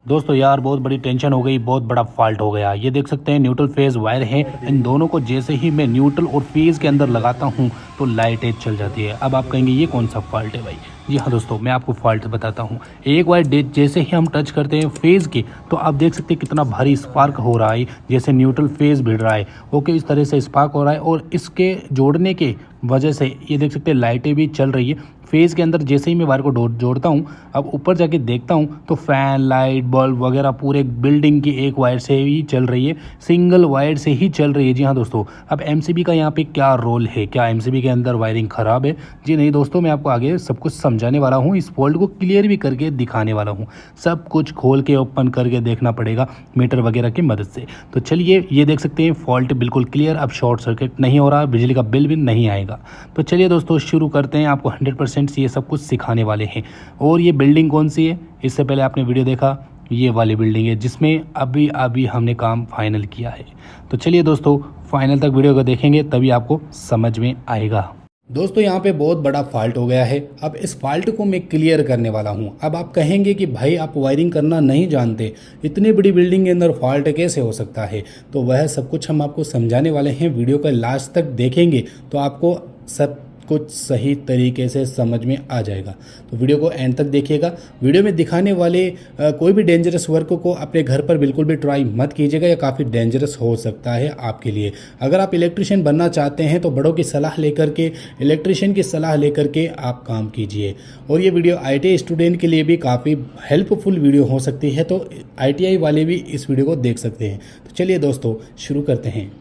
दोस्तों यार बहुत बड़ी टेंशन हो गई, बहुत बड़ा फॉल्ट हो गया। ये देख सकते हैं न्यूट्रल फेज वायर है, इन दोनों को जैसे ही मैं न्यूट्रल और फेज के अंदर लगाता हूँ तो लाइटें चल जाती है। अब आप कहेंगे ये कौन सा फॉल्ट है भाई? जी हाँ दोस्तों, मैं आपको फॉल्ट बताता हूँ। एक वायर जैसे ही हम टच करते हैं फेज की, तो आप देख सकते हैं कितना भारी स्पार्क हो रहा है, जैसे न्यूट्रल फेज भिड़ रहा है। ओके, इस तरह से स्पार्क हो रहा है और इसके जोड़ने के वजह से ये देख सकते हैं लाइटें भी चल रही है। फेज़ के अंदर जैसे ही मैं वायर को जोड़ता हूँ, अब ऊपर जाके देखता हूँ तो फ़ैन, लाइट, बल्ब वगैरह पूरे बिल्डिंग की एक वायर से ही चल रही है, सिंगल वायर से ही चल रही है। जी हाँ दोस्तों, अब एमसीबी का यहाँ पे क्या रोल है? क्या एमसीबी के अंदर वायरिंग ख़राब है? जी नहीं दोस्तों, मैं आपको आगे सब कुछ समझाने वाला हूँ, इस फॉल्ट को क्लियर भी करके दिखाने वाला हूँ। सब कुछ खोल के ओपन करके देखना पड़ेगा मीटर वगैरह की मदद से। तो चलिए, ये देख सकते हैं फॉल्ट बिल्कुल क्लियर, अब शॉर्ट सर्किट नहीं हो रहा, बिजली का बिल भी नहीं आएगा। तो चलिए दोस्तों शुरू करते हैं, आपको 100% ये सब कुछ सिखाने वाले हैं। और ये बिल्डिंग कौन सी है? इससे पहले आपने वीडियो देखा, ये वाली बिल्डिंग है जिसमें अभी अभी हमने काम फाइनल किया है। तो चलिए दोस्तों, फाइनल तक वीडियो को देखेंगे तभी आपको समझ में आएगा। दोस्तों यहाँ पे बहुत बड़ा फॉल्ट हो गया है, अब इस फॉल्ट को मैं क्लियर करने वाला हूँ। अब आप कहेंगे कि भाई आप वायरिंग करना नहीं जानते, इतनी बड़ी बिल्डिंग के अंदर फॉल्ट कैसे हो सकता है? तो वह सब कुछ हम आपको समझाने वाले हैं। वीडियो का लास्ट तक देखेंगे तो आपको सब कुछ सही तरीके से समझ में आ जाएगा। तो वीडियो को एंड तक देखिएगा। वीडियो में दिखाने वाले कोई भी डेंजरस वर्क को अपने घर पर बिल्कुल भी ट्राई मत कीजिएगा, या काफ़ी डेंजरस हो सकता है आपके लिए। अगर आप इलेक्ट्रिशियन बनना चाहते हैं तो बड़ों की सलाह लेकर के, इलेक्ट्रिशियन की सलाह लेकर के आप काम कीजिए। और ये वीडियो ITI स्टूडेंट के लिए भी काफ़ी हेल्पफुल वीडियो हो सकती है, तो ITI वाले भी इस वीडियो को देख सकते हैं। तो चलिए दोस्तों शुरू करते हैं।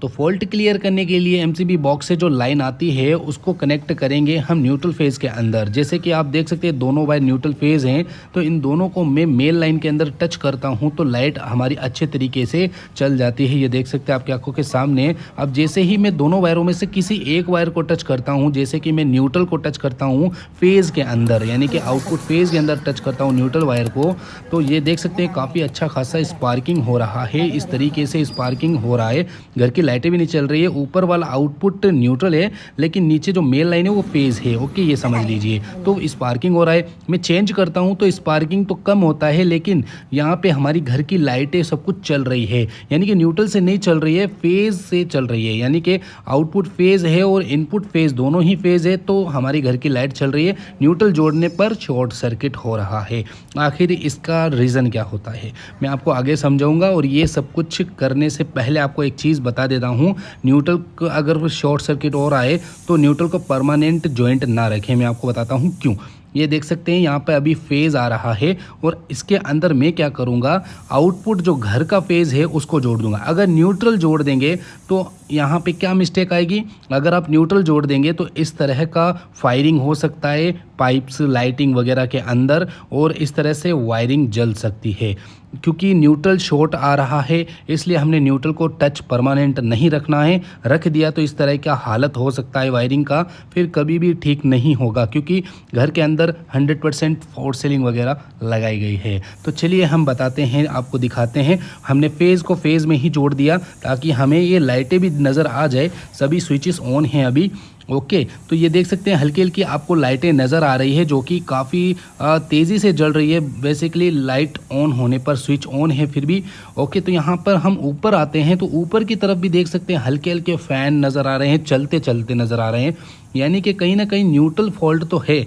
तो फॉल्ट क्लियर करने के लिए एमसीबी बॉक्स से जो लाइन आती है उसको कनेक्ट करेंगे हम न्यूट्रल फेज के अंदर। जैसे कि आप देख सकते हैं दोनों वायर न्यूट्रल फेज हैं, तो इन दोनों को मैं मेल लाइन के अंदर टच करता हूं तो लाइट हमारी अच्छे तरीके से चल जाती है। ये देख सकते हैं आपकी आंखों के सामने। अब जैसे ही मैं दोनों वायरों में से किसी एक वायर को टच करता हूँ, जैसे कि मैं न्यूट्रल को टच करता हूँ फेज के अंदर, यानी कि आउटपुट फेज के अंदर टच करता हूँ न्यूट्रल वायर को, तो ये देख सकते हैं काफ़ी अच्छा खासा स्पार्किंग हो रहा है। इस तरीके से स्पार्किंग हो रहा है, घर की लाइटें भी नहीं चल रही है। ऊपर वाला आउटपुट न्यूट्रल है लेकिन नीचे जो मेल लाइन है वो फेज है। ओके, ये समझ लीजिए। तो स्पार्किंग हो रहा है, मैं चेंज करता हूं तो स्पार्किंग तो कम होता है, लेकिन यहाँ पे हमारी घर की लाइटें सब कुछ चल रही है, यानी कि न्यूट्रल से नहीं चल रही है, फेज से चल रही है। यानी कि आउटपुट फेज है और इनपुट फेज दोनों ही फेज है, तो हमारी घर की लाइट चल रही है। न्यूट्रल जोड़ने पर शॉर्ट सर्किट हो रहा है। आखिर इसका रीज़न क्या होता है मैं आपको आगे समझाऊंगा। और ये सब कुछ करने से पहले आपको एक चीज़ बता देता हूँ, न्यूट्रल को अगर शॉर्ट सर्किट हो रहा है तो न्यूट्रल को परमानेंट जॉइंट ना रखें। मैं आपको बताता हूँ क्यों। ये देख सकते हैं यहाँ पे अभी फेज़ आ रहा है और इसके अंदर मैं क्या करूँगा, आउटपुट जो घर का फेज़ है उसको जोड़ दूंगा। अगर न्यूट्रल जोड़ देंगे तो यहाँ पे क्या मिस्टेक आएगी, अगर आप न्यूट्रल जोड़ देंगे तो इस तरह का फायरिंग हो सकता है पाइप्स, लाइटिंग वगैरह के अंदर, और इस तरह से वायरिंग जल सकती है। क्योंकि न्यूट्रल शॉर्ट आ रहा है इसलिए हमने न्यूट्रल को टच परमानेंट नहीं रखना है। रख दिया तो इस तरह का हालत हो सकता है वायरिंग का, फिर कभी भी ठीक नहीं होगा, क्योंकि घर के अंदर 100% फॉर सीलिंग वगैरह लगाई गई है। तो चलिए हम बताते हैं, आपको दिखाते हैं। हमने फेज़ को फेज़ में ही जोड़ दिया ताकि हमें ये लाइटें भी नज़र आ जाए। सभी स्विचेस ऑन हैं अभी। ओके, तो ये देख सकते हैं हल्की हल्की आपको लाइटें नज़र आ रही है जो कि काफ़ी तेज़ी से जल रही है। बेसिकली लाइट ऑन होने पर स्विच ऑन है फिर भी। ओके, तो यहाँ पर हम ऊपर आते हैं तो ऊपर की तरफ भी देख सकते हैं हल्के हल्के फ़ैन नज़र आ रहे हैं, चलते चलते नज़र आ रहे हैं, यानी कि कहीं ना कहीं न्यूट्रल फॉल्ट तो है।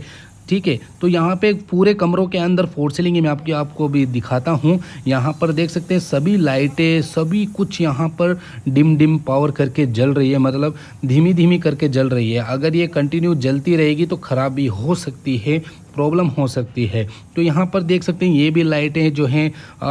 ठीक है, तो यहाँ पे पूरे कमरों के अंदर फोर सीलिंग है, मैं आपको भी दिखाता हूँ। यहाँ पर देख सकते हैं सभी लाइटें, सभी कुछ यहाँ पर डिम डिम पावर करके जल रही है, मतलब धीमी धीमी करके जल रही है। अगर ये कंटिन्यू जलती रहेगी तो ख़राबी हो सकती है, प्रॉब्लम हो सकती है। तो यहाँ पर देख सकते हैं ये भी लाइटें जो हैं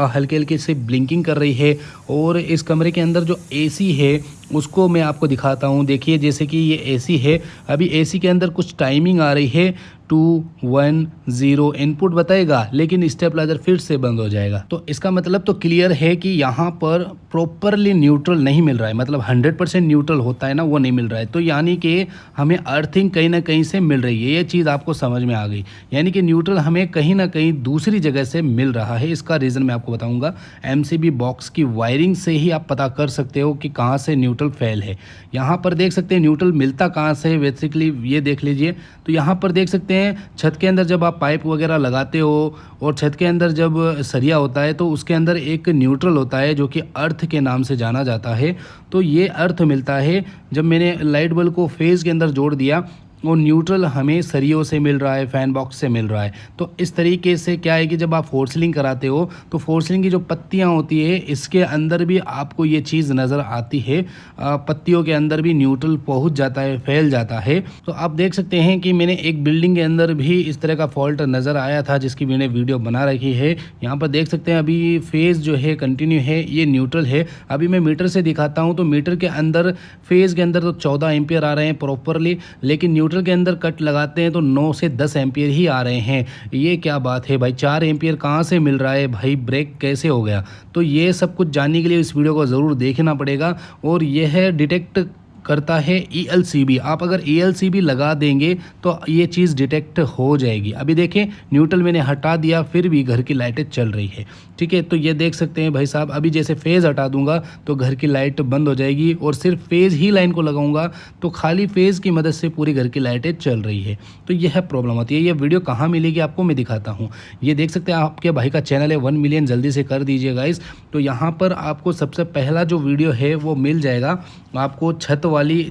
हल्के हल्के से ब्लिंकिंग कर रही है। और इस कमरे के अंदर जो AC है उसको मैं आपको दिखाता हूँ। देखिए जैसे कि ये AC है, अभी AC के अंदर कुछ टाइमिंग आ रही है 210 इनपुट बताएगा, लेकिन स्टेबलाइजर फिर से बंद हो जाएगा। तो इसका मतलब तो क्लियर है कि यहाँ पर प्रॉपरली न्यूट्रल नहीं मिल रहा है, मतलब 100% न्यूट्रल होता है ना, वो नहीं मिल रहा है। तो यानी कि हमें अर्थिंग कहीं ना कहीं से मिल रही है, ये चीज़ आपको समझ में आ गई। यानी कि न्यूट्रल हमें कहीं ना कहीं दूसरी जगह से मिल रहा है। इसका रीज़न मैं आपको बताऊंगा। एमसीबी बॉक्स की वायरिंग से ही आप पता कर सकते हो कि कहाँ से न्यूट्रल फेल है। यहाँ पर देख सकते हैं न्यूट्रल मिलता कहाँ से है, बेसिकली ये देख लीजिए। तो यहाँ पर देख सकते हैं हैं छत के अंदर जब आप पाइप वगैरह लगाते हो और छत के अंदर जब सरिया होता है तो उसके अंदर एक न्यूट्रल होता है जो कि अर्थ के नाम से जाना जाता है। तो ये अर्थ मिलता है जब मैंने लाइट बल्ब को फेज़ के अंदर जोड़ दिया और न्यूट्रल हमें सरियों से मिल रहा है, फ़ैन बॉक्स से मिल रहा है। तो इस तरीके से क्या है कि जब आप फोर सीलिंग कराते हो तो फोर सीलिंग की जो पत्तियां होती है इसके अंदर भी आपको ये चीज़ नज़र आती है। पत्तियों के अंदर भी न्यूट्रल पहुंच जाता है, फैल जाता है। तो आप देख सकते हैं कि मैंने एक बिल्डिंग के अंदर भी इस तरह का फॉल्ट नज़र आया था जिसकी मैंने वीडियो बना रखी है। यहाँ पर देख सकते हैं अभी फेज़ जो है कंटिन्यू है, ये न्यूट्रल है। अभी मैं मीटर से दिखाता हूँ तो मीटर के अंदर फेज़ के अंदर तो 14 एम्पियर आ रहे हैं प्रॉपरली, लेकिन न्यूट्रल के अंदर कट लगाते हैं तो 9 से 10 एम्पियर ही आ रहे हैं। ये क्या बात है भाई, 4 एम्पियर कहाँ से मिल रहा है भाई, ब्रेक कैसे हो गया? तो ये सब कुछ जानने के लिए इस वीडियो को ज़रूर देखना पड़ेगा। और यह डिटेक्ट करता है ELCB। आप अगर ELCB लगा देंगे तो ये चीज़ डिटेक्ट हो जाएगी। अभी देखें न्यूट्रल मैंने हटा दिया फिर भी घर की लाइटें चल रही है, ठीक है। तो ये देख सकते हैं भाई साहब, अभी जैसे फेज़ हटा दूंगा तो घर की लाइट बंद हो जाएगी और सिर्फ फेज़ ही लाइन को लगाऊंगा तो खाली फेज़ की मदद से पूरी घर की लाइटें चल रही है। तो यह प्रॉब्लम होती है। ये वीडियो कहाँ मिलेगी आपको मैं दिखाता हूँ। ये देख सकते हैं आपके भाई का चैनल है 1 मिलियन, जल्दी से कर दीजिए गाइस। तो यहाँ पर आपको सबसे पहला जो वीडियो है वो मिल जाएगा आपको,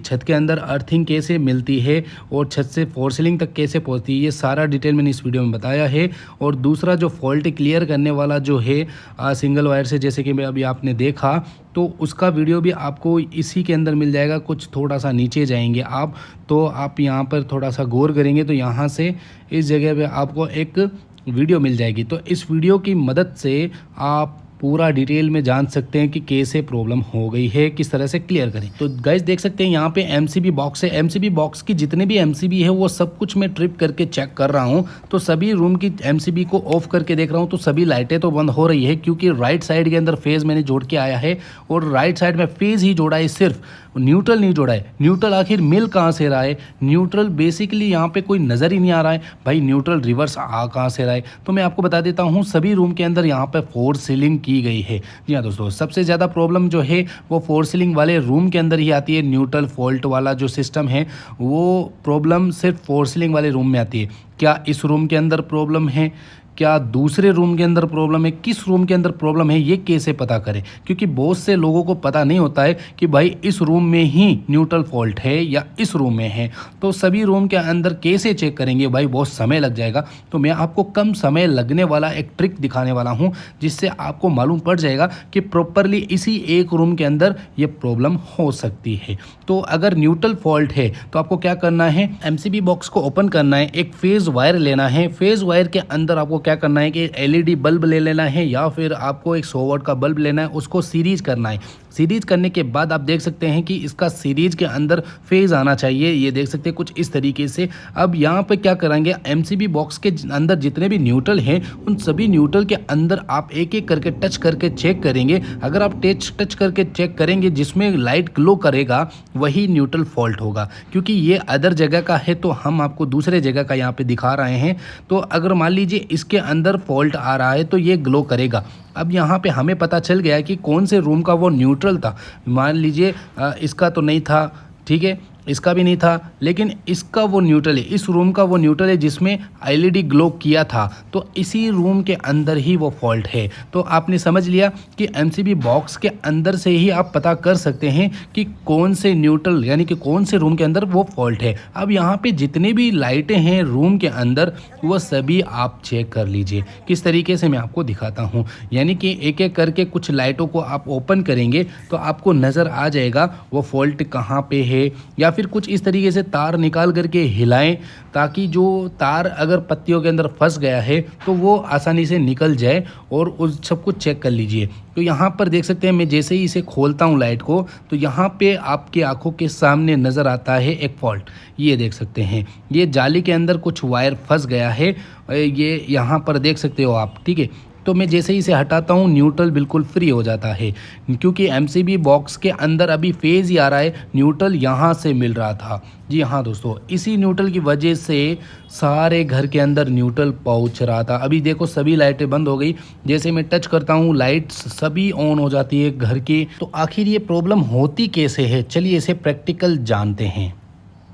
छत के अंदर अर्थिंग कैसे मिलती है और छत से फोर सीलिंग तक कैसे पहुंचती है, ये सारा डिटेल मैंने इस वीडियो में बताया है। और दूसरा जो फॉल्ट क्लियर करने वाला जो है सिंगल वायर से, जैसे कि मैं अभी आपने देखा, तो उसका वीडियो भी आपको इसी के अंदर मिल जाएगा। कुछ थोड़ा सा नीचे जाएंगे आप तो आप यहाँ पर थोड़ा सा गौर करेंगे तो यहाँ से इस जगह पे आपको एक वीडियो मिल जाएगी। तो इस वीडियो की मदद से आप पूरा डिटेल में जान सकते हैं कि कैसे प्रॉब्लम हो गई है, किस तरह से क्लियर करें। तो गाइस देख सकते हैं यहाँ पे MCB बॉक्स है। MCB बॉक्स की जितने भी MCB है वो सब कुछ मैं ट्रिप करके चेक कर रहा हूँ। तो सभी रूम की MCB को ऑफ करके देख रहा हूँ तो सभी लाइटें तो बंद हो रही है, क्योंकि राइट साइड के अंदर फेज़ मैंने जोड़ के आया है और राइट साइड में फेज़ ही जोड़ा है, सिर्फ न्यूट्रल नहीं जोड़ा है। न्यूट्रल आखिर मिल कहाँ से रहा है? न्यूट्रल बेसिकली यहाँ पे कोई नज़र ही नहीं आ रहा है भाई, न्यूट्रल रिवर्स आ कहाँ से रहा है? तो मैं आपको बता देता हूँ, सभी रूम के अंदर यहाँ पे फोर सीलिंग की गई है। जी हाँ दोस्तों, सबसे ज़्यादा प्रॉब्लम जो है वो फोर सीलिंग वाले रूम के अंदर ही आती है। न्यूट्रल फॉल्ट वाला जो सिस्टम है वो प्रॉब्लम सिर्फ फोर सीलिंग वाले रूम में आती है। क्या इस रूम के अंदर प्रॉब्लम है, क्या दूसरे रूम के अंदर प्रॉब्लम है, किस रूम के अंदर प्रॉब्लम है, ये कैसे पता करें? क्योंकि बहुत से लोगों को पता नहीं होता है कि भाई इस रूम में ही न्यूट्रल फॉल्ट है या इस रूम में है। तो सभी रूम के अंदर कैसे चेक करेंगे भाई, बहुत समय लग जाएगा। तो मैं आपको कम समय लगने वाला एक ट्रिक दिखाने वाला हूँ जिससे आपको मालूम पड़ जाएगा कि प्रॉपरली इसी एक रूम के अंदर ये प्रॉब्लम हो सकती है। तो अगर न्यूट्रल फॉल्ट है तो आपको क्या करना है, MCB बॉक्स को ओपन करना है, एक फेज़ वायर लेना है। फेज़ वायर के अंदर आपको क्या करना है कि LED बल्ब ले लेना है या फिर आपको एक 100 वाट का बल्ब लेना है, उसको सीरीज करना है। सीरीज करने के बाद आप देख सकते हैं कि इसका सीरीज के अंदर फेज़ आना चाहिए। ये देख सकते हैं कुछ इस तरीके से। अब यहाँ पे क्या करेंगे, MCB बॉक्स के अंदर जितने भी न्यूट्रल हैं उन सभी न्यूट्रल के अंदर आप एक एक करके टच करके चेक करेंगे। अगर आप टच करके चेक करेंगे जिसमें लाइट ग्लो करेगा वही न्यूट्रल फॉल्ट होगा, क्योंकि ये अदर जगह का है तो हम आपको दूसरे जगह का यहाँ पे दिखा रहे हैं। तो अगर मान लीजिए इसके अंदर फॉल्ट आ रहा है तो ये ग्लो करेगा। अब यहाँ पे हमें पता चल गया कि कौन से रूम का वो न्यूट्रल था। मान लीजिए इसका तो नहीं था, ठीक है, इसका भी नहीं था, लेकिन इसका वो न्यूट्रल है, इस रूम का वो न्यूट्रल है जिसमें LED ग्लो किया था। तो इसी रूम के अंदर ही वो फॉल्ट है। तो आपने समझ लिया कि MCB बॉक्स के अंदर से ही आप पता कर सकते हैं कि कौन से न्यूट्रल यानी कि कौन से रूम के अंदर वो फॉल्ट है। अब यहाँ पे जितने भी लाइटें हैं रूम के अंदर वो सभी आप चेक कर लीजिए। किस तरीके से मैं आपको दिखाता हूँ, यानी कि एक एक करके कुछ लाइटों को आप ओपन करेंगे तो आपको नज़र आ जाएगा वो फॉल्ट कहाँ पे है। या फिर कुछ इस तरीके से तार निकाल करके हिलाएं ताकि जो तार अगर पत्तियों के अंदर फंस गया है तो वो आसानी से निकल जाए, और उस सब कुछ चेक कर लीजिए। तो यहाँ पर देख सकते हैं मैं जैसे ही इसे खोलता हूँ लाइट को तो यहाँ पे आपके आंखों के सामने नज़र आता है एक फॉल्ट। ये देख सकते हैं ये जाली के अंदर कुछ वायर फंस गया है, ये यहाँ पर देख सकते हो आप, ठीक है। तो मैं जैसे ही इसे हटाता हूँ न्यूट्रल बिल्कुल फ्री हो जाता है, क्योंकि MCB बॉक्स के अंदर अभी फेज़ ही आ रहा है, न्यूट्रल यहाँ से मिल रहा था। जी हाँ दोस्तों, इसी न्यूट्रल की वजह से सारे घर के अंदर न्यूट्रल पहुँच रहा था। अभी देखो सभी लाइटें बंद हो गई, जैसे मैं टच करता हूँ लाइट्स सभी ऑन हो जाती है घर की। तो आखिर ये प्रॉब्लम होती कैसे है, चलिए इसे प्रैक्टिकल जानते हैं।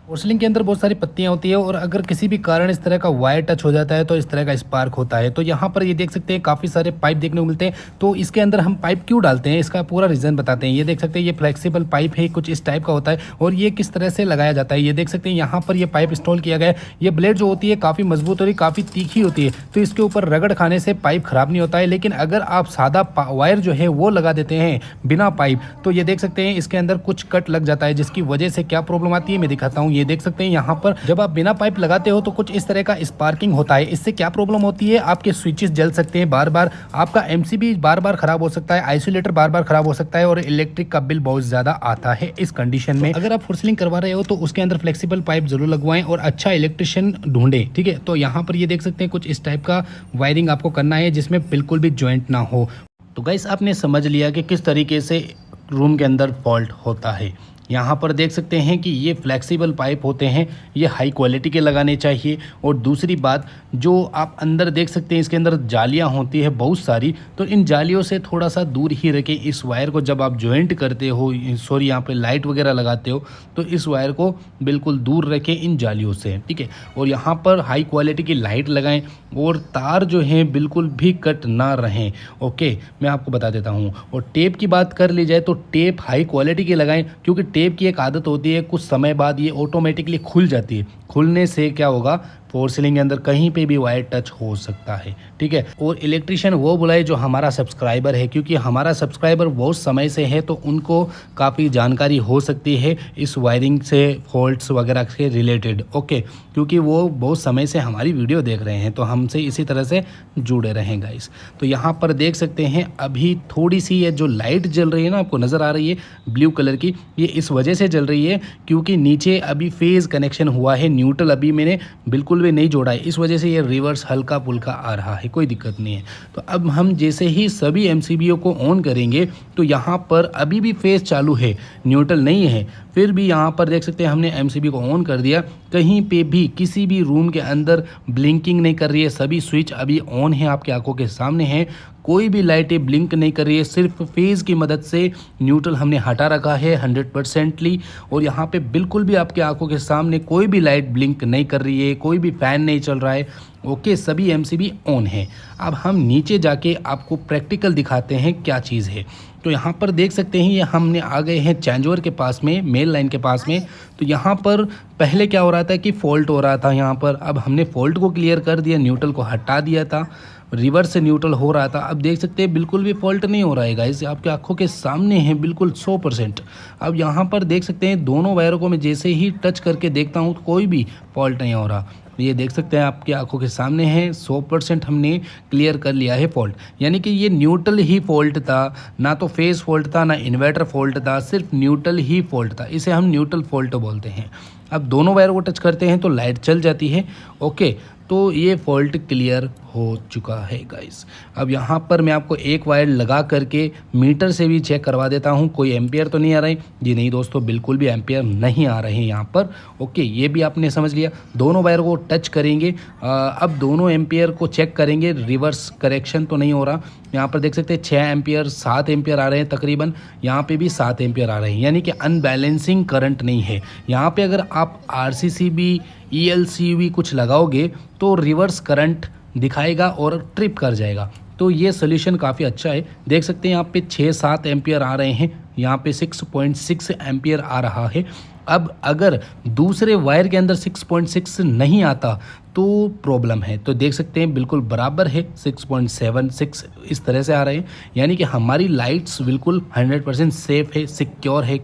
पोर्सिलिन के अंदर बहुत सारी पत्तियां होती है और अगर किसी भी कारण इस तरह का वायर टच हो जाता है तो इस तरह का स्पार्क होता है। तो यहाँ पर ये देख सकते हैं काफ़ी सारे पाइप देखने को मिलते हैं। तो इसके अंदर हम पाइप क्यों डालते हैं, इसका पूरा रीज़न बताते हैं। ये देख सकते हैं ये फ्लेक्सिबल पाइप है, कुछ इस टाइप का होता है और ये किस तरह से लगाया जाता है। ये देख सकते हैं यहाँ पर ये पाइप इंस्टॉल किया गया है। ये ब्लेड जो होती है काफ़ी मजबूत और काफ़ी तीखी होती है, तो इसके ऊपर रगड़ खाने से पाइप खराब नहीं होता है। लेकिन अगर आप सादा वायर जो है वो लगा देते हैं बिना पाइप, तो ये देख सकते हैं इसके अंदर कुछ कट लग जाता है, जिसकी वजह से क्या प्रॉब्लम आती है मैं दिखाता हूँ। ये देख सकते हैं यहाँ पर जब आप बिना पाइप लगाते हो तो कुछ इस तरह का स्पार्किंग होता है। इससे क्या प्रॉब्लम होती है, आपके स्विचेस जल सकते हैं बार बार, आपका एमसीबी बार बार खराब हो सकता है, आइसोलेटर बार बार खराब हो सकता है और इलेक्ट्रिक का बिल बहुत ज्यादा आता है। इस कंडीशन में अगर आप फोर्सिलिंग करवा रहे हो तो उसके अंदर फ्लेक्सिबल पाइप जरूर लगवाएं और अच्छा इलेक्ट्रिशियन ढूंढे, ठीक है। तो यहाँ पर ये देख सकते हैं कुछ इस टाइप का वायरिंग आपको करना है जिसमें बिल्कुल भी ज्वाइंट ना हो। तो गाइस आपने समझ लिया कि किस तरीके से रूम के अंदर फॉल्ट होता है। यहाँ पर देख सकते हैं कि ये फ्लेक्सिबल पाइप होते हैं, ये हाई क्वालिटी के लगाने चाहिए। और दूसरी बात, जो आप अंदर देख सकते हैं इसके अंदर जालियाँ होती है बहुत सारी, तो इन जालियों से थोड़ा सा दूर ही रखें इस वायर को। जब आप जॉइंट करते हो, सॉरी यहाँ पे लाइट वगैरह लगाते हो, तो इस वायर को बिल्कुल दूर रखें इन जालियों से, ठीक है। और यहाँ पर हाई क्वालिटी की लाइट लगाएं और तार जो हैं बिल्कुल भी कट ना रहें, ओके। मैं आपको बता देता हूँ। और टेप की बात कर ली जाए तो टेप हाई क्वालिटी की लगाएं, क्योंकि टेप की एक आदत होती है कुछ समय बाद ये ऑटोमेटिकली खुल जाती है। खुलने से क्या होगा, फोर्सिलिंग के अंदर कहीं पे भी वायर टच हो सकता है, ठीक है। और इलेक्ट्रिशियन वो बुलाए जो हमारा सब्सक्राइबर है, क्योंकि हमारा सब्सक्राइबर बहुत समय से है तो उनको काफ़ी जानकारी हो सकती है इस वायरिंग से, फॉल्ट्स वगैरह से रिलेटेड, ओके। क्योंकि वो बहुत समय से हमारी वीडियो देख रहे हैं तो हमसे इसी तरह से जुड़े रहें गाइस। तो यहाँ पर देख सकते हैं अभी थोड़ी सी ये जो लाइट जल रही है ना, आपको नज़र आ रही है ब्लू कलर की, ये इस वजह से जल रही है क्योंकि नीचे अभी फेज़ कनेक्शन हुआ है, न्यूट्रल अभी मैंने बिल्कुल भी नहीं जोड़ा है, इस वजह से ये रिवर्स हल्का पुल्का आ रहा है, कोई दिक्कत नहीं है। तो अब हम जैसे ही सभी एमसीबीओ को ऑन करेंगे तो यहाँ पर अभी भी फेज़ चालू है, न्यूट्रल नहीं है, फिर भी यहाँ पर देख सकते हैं हमने एमसीबी को ऑन कर दिया, कहीं पे भी किसी भी रूम के अंदर ब्लिंकिंग नहीं कर रही है, सभी स्विच अभी ऑन है, आपकी आंखों के सामने है, कोई भी लाइटें ब्लिंक नहीं कर रही है, सिर्फ फेज़ की मदद से न्यूट्रल हमने हटा रखा है 100%ली। और यहाँ पे बिल्कुल भी आपकी आंखों के सामने कोई भी लाइट ब्लिंक नहीं कर रही है, कोई भी फ़ैन नहीं चल रहा है, ओके। सभी एमसीबी ऑन है। अब हम नीचे जाके आपको प्रैक्टिकल दिखाते हैं क्या चीज़ है। तो यहाँ पर देख सकते हैं ये हमने आ गए हैं चेंज ओवर के पास में, मेल लाइन के पास में। तो यहाँ पर पहले क्या हो रहा था कि फ़ॉल्ट हो रहा था यहाँ पर, अब हमने फ़ॉल्ट को क्लियर कर दिया, न्यूट्रल को हटा दिया था, रिवर्स से न्यूट्रल हो रहा था। अब देख सकते हैं बिल्कुल भी फॉल्ट नहीं हो रहा है गाइस, आपके आंखों के सामने है बिल्कुल 100%। अब यहाँ पर देख सकते हैं दोनों वायरों को मैं जैसे ही टच करके देखता हूँ तो कोई भी फॉल्ट नहीं हो रहा। ये देख सकते हैं आपकी आंखों के सामने है, 100% हमने क्लियर कर लिया है फॉल्ट। यानी कि ये न्यूट्रल ही फॉल्ट था, ना तो फेस फॉल्ट था ना इन्वर्टर फॉल्ट था, सिर्फ न्यूट्रल ही फॉल्ट था, इसे हम न्यूट्रल फॉल्ट बोलते हैं। अब दोनों वायर को टच करते हैं तो लाइट चल जाती है, ओके। तो ये फॉल्ट क्लियर हो चुका है गाइस। अब यहाँ पर मैं आपको एक वायर लगा करके मीटर से भी चेक करवा देता हूँ, कोई एम्पियर तो नहीं आ रहा है जी, नहीं दोस्तों बिल्कुल भी एम्पियर नहीं आ रहे हैं यहाँ पर, ओके। ये भी आपने समझ लिया। दोनों वायर को टच करेंगे, अब दोनों एम्पियर को चेक करेंगे, रिवर्स करेक्शन तो नहीं हो रहा। यहाँ पर देख सकते हैं 6 एम्पियर 7 एम्पियर आ रहे हैं तकरीबन, यहाँ पे भी 7 एम्पियर आ रहे हैं, यानी कि अनबैलेंसिंग करंट नहीं है यहाँ पे। अगर आप RCCB ELCV कुछ लगाओगे तो रिवर्स करंट दिखाएगा और ट्रिप कर जाएगा। तो ये सोल्यूशन काफ़ी अच्छा है। देख सकते हैं यहाँ पे 6-7 एम्पियर आ रहे हैं, यहाँ पे 6.6 एम्पियर आ रहा है। अब अगर दूसरे वायर के अंदर 6.6 नहीं आता तो प्रॉब्लम है। तो देख सकते हैं बिल्कुल बराबर है, 6.76 इस तरह से आ रहे हैं, यानी कि हमारी लाइट्स बिल्कुल 100% सेफ़ है, सिक्योर है,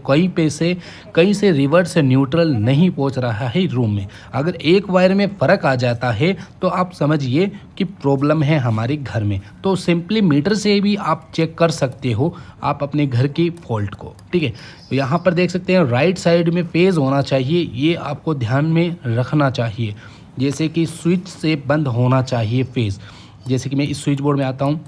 कहीं से रिवर्स से न्यूट्रल नहीं पहुंच रहा है रूम में। अगर एक वायर में फ़र्क आ जाता है तो आप समझिए कि प्रॉब्लम है हमारे घर में। तो सिंपली मीटर से भी आप चेक कर सकते हो आप अपने घर की फॉल्ट को, ठीक है। यहाँ पर देख सकते हैं राइट साइड में फेज़ होना चाहिए, ये आपको ध्यान में रखना चाहिए। जैसे कि स्विच से बंद होना चाहिए फेज़। जैसे कि मैं इस स्विच बोर्ड में आता हूँ,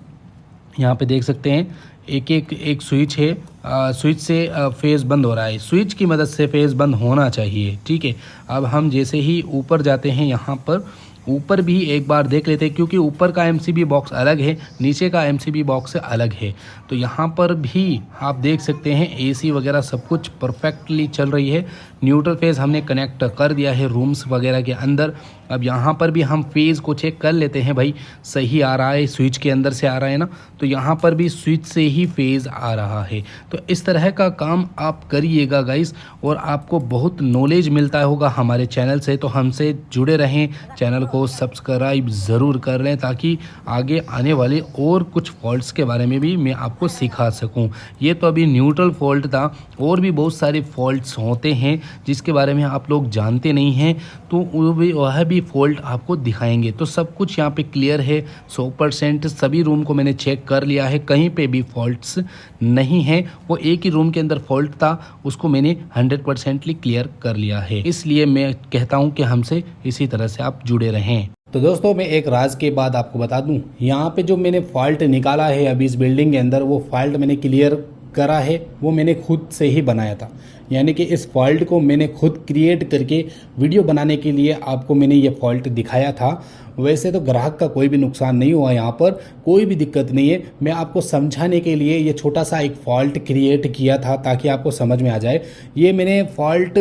यहाँ पे देख सकते हैं एक स्विच है, स्विच से फेज़ बंद हो रहा है, स्विच की मदद से फेज़ बंद होना चाहिए, ठीक है। अब हम जैसे ही ऊपर जाते हैं यहाँ पर ऊपर भी एक बार देख लेते हैं, क्योंकि ऊपर का एमसीबी बॉक्स अलग है, नीचे का एमसीबी बॉक्स अलग है। तो यहाँ पर भी आप देख सकते हैं एसी वगैरह सब कुछ परफेक्टली चल रही है। न्यूट्रल फेज़ हमने कनेक्ट कर दिया है रूम्स वगैरह के अंदर। अब यहाँ पर भी हम फेज़ को चेक कर लेते हैं भाई, सही आ रहा है, स्विच के अंदर से आ रहा है ना, तो यहाँ पर भी स्विच से ही फेज़ आ रहा है। तो इस तरह का काम आप करिएगा गाइस, और आपको बहुत नॉलेज मिलता होगा हमारे चैनल से। तो हमसे जुड़े रहें, चैनल को सब्सक्राइब ज़रूर कर लें, ताकि आगे आने वाले और कुछ फॉल्ट्स के बारे में भी मैं आपको सिखा सकूं। ये तो अभी न्यूट्रल फॉल्ट था, और भी बहुत सारे फॉल्ट्स होते हैं जिसके बारे में आप लोग जानते नहीं हैं, तो वह भी फॉल्ट आपको दिखाएंगे। तो सब कुछ यहाँ पे क्लियर है 100%। सभी रूम को मैंने चेक कर लिया है, कहीं पे भी फॉल्ट्स नहीं है। वो एक ही रूम के अंदर फॉल्ट था, उसको मैंने 100% क्लियर कर लिया है। इसलिए मैं कहता हूँ कि हमसे इसी तरह से आप जुड़े रहें। तो दोस्तों, मैं एक राज के बाद आपको बता दूं, यहाँ पे जो मैंने फॉल्ट निकाला है अभी इस बिल्डिंग के अंदर, वो फॉल्ट मैंने क्लियर करा है, वो मैंने खुद से ही बनाया था। यानी कि इस फॉल्ट को मैंने खुद क्रिएट करके वीडियो बनाने के लिए आपको मैंने ये फॉल्ट दिखाया था। वैसे तो ग्राहक का कोई भी नुकसान नहीं हुआ, यहाँ पर कोई भी दिक्कत नहीं है। मैं आपको समझाने के लिए ये छोटा सा एक फॉल्ट क्रिएट किया था, ताकि आपको समझ में आ जाए। ये मैंने फॉल्ट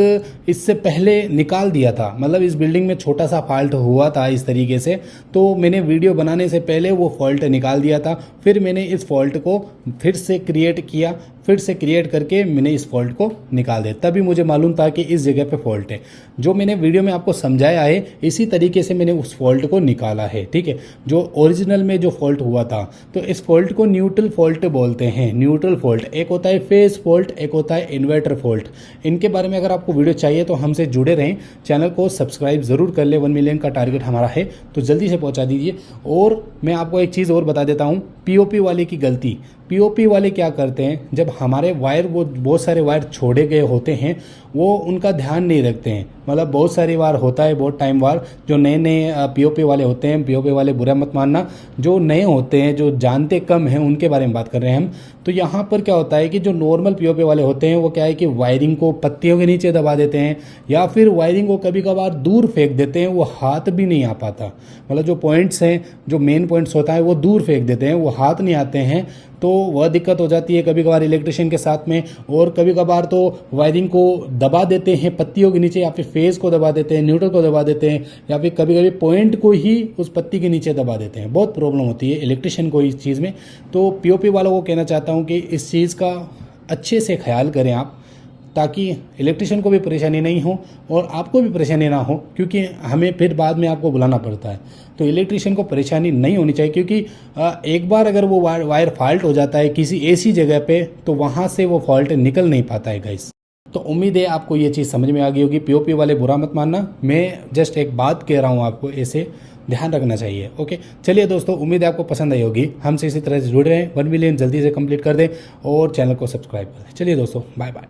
इससे पहले निकाल दिया था, मतलब इस बिल्डिंग में छोटा सा फॉल्ट हुआ था इस तरीके से, तो मैंने वीडियो बनाने से पहले वो फॉल्ट निकाल दिया था। फिर मैंने इस फॉल्ट को फिर से क्रिएट किया, फिर से क्रिएट करके मैंने इस फॉल्ट को निकाल दिया। तभी मुझे मालूम था कि इस जगह पे फॉल्ट है। जो मैंने वीडियो में आपको समझाया है, इसी तरीके से मैंने उस फॉल्ट को निकाला है, ठीक है, जो ओरिजिनल में जो फॉल्ट हुआ था। तो इस फॉल्ट को न्यूट्रल फॉल्ट बोलते हैं। न्यूट्रल फॉल्ट एक होता है फेज फॉल्ट, एक होता है इन्वर्टर फॉल्ट। इनके बारे में अगर आपको वीडियो चाहिए तो हमसे जुड़े रहें, चैनल को सब्सक्राइब जरूर कर ले। 1 मिलियन का टारगेट हमारा है, तो जल्दी से पहुंचा दीजिए। और मैं आपको एक चीज़ और बता देता हूँ, पीओपी वाले की गलती। पीओपी वाले क्या करते हैं, जब हमारे वायर, वो बहुत सारे वायर छोड़े गए होते हैं, वो उनका ध्यान नहीं रखते हैं। मतलब बहुत सारी बार होता है, बहुत टाइम बार जो नए नए पीओपी वाले होते हैं, पीओपी वाले बुरा मत मानना, जो नए होते हैं, जो जानते कम हैं, उनके बारे में बात कर रहे हैं हम। तो यहाँ पर क्या होता है कि जो नॉर्मल पीओपी वाले होते हैं, वो क्या है कि वायरिंग को पत्तियों के नीचे दबा देते हैं, या फिर वायरिंग को कभी कभार दूर फेंक देते हैं, वो हाथ भी नहीं आ पाता। मतलब जो पॉइंट्स हैं, जो मेन पॉइंट्स होता है, वो दूर फेंक देते हैं, वो हाथ नहीं आते हैं। तो वह दिक्कत हो जाती है कभी कभार इलेक्ट्रिशियन के साथ में। और कभी कभार तो वायरिंग को दबा देते हैं पत्तियों के नीचे, या फिर फेज को दबा देते हैं, न्यूट्रल को दबा देते हैं, या फिर कभी कभी पॉइंट को ही उस पत्ती के नीचे दबा देते हैं। बहुत प्रॉब्लम होती है इलेक्ट्रिशियन को इस चीज़ में। तो पीओपी वालों को कहना चाहता हूँ कि इस चीज़ का अच्छे से ख्याल करें आप, ताकि इलेक्ट्रिशियन को भी परेशानी नहीं हो और आपको भी परेशानी ना हो, क्योंकि हमें फिर बाद में आपको बुलाना पड़ता है। तो इलेक्ट्रिशियन को परेशानी नहीं होनी चाहिए, क्योंकि एक बार अगर वो वायर फॉल्ट हो जाता है किसी ऐसी जगह पे, तो वहाँ से वो फॉल्ट निकल नहीं पाता है गाइस। तो उम्मीद है आपको ये चीज़ समझ में आ गई होगी। पीओपी वाले बुरा मत मानना, मैं जस्ट एक बात कह रहा हूँ आपको, ऐसे ध्यान रखना चाहिए। ओके, चलिए दोस्तों, उम्मीद है आपको पसंद आई होगी। हमसे इसी तरह से जुड़े रहें, 1 मिलियन जल्दी से कंप्लीट कर दें और चैनल को सब्सक्राइब कर दें। चलिए दोस्तों, बाय बाय।